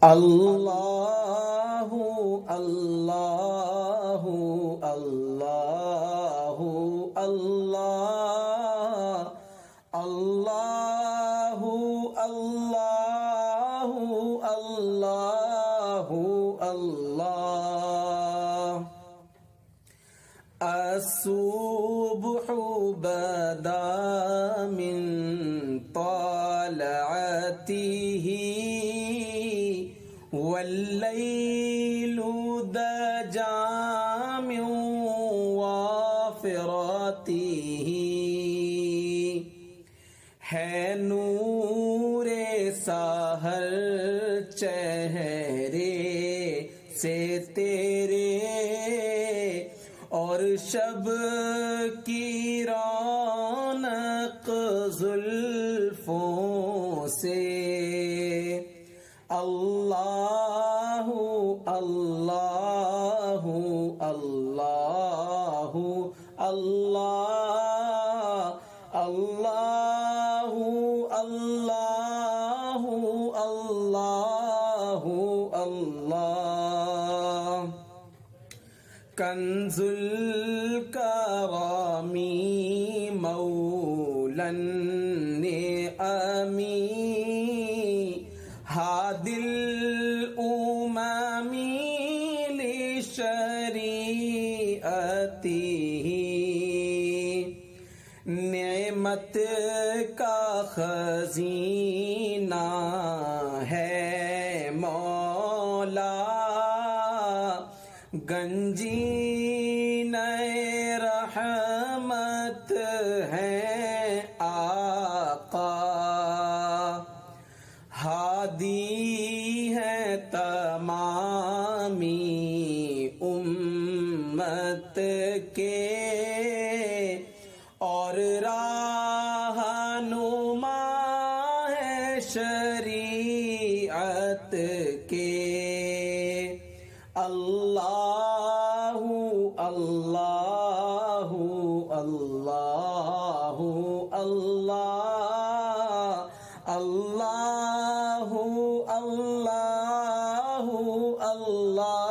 اللہ اللہ اللہ اللہ اللہ اللہ اللہ اللہ الصبح بدا من طلعته والليل دجى من وافرته ہے نور سحر چہرے سے تیرے اور شب کی رونق زلفوں سے اللہ اللہ اللہ اللہ اللہ اللہ اللہ اللہ کنز الکرامی مولا النعمی ہادی الامم لشریعته نعمت کا خزینہ ہے مولا گنجینہ رحمت ہے آقا ہادی ہے تمامی امت کے اور رہنما ہے شریعت کے اللہ اللہ اللہ اللہ اللہ اللہ اللہ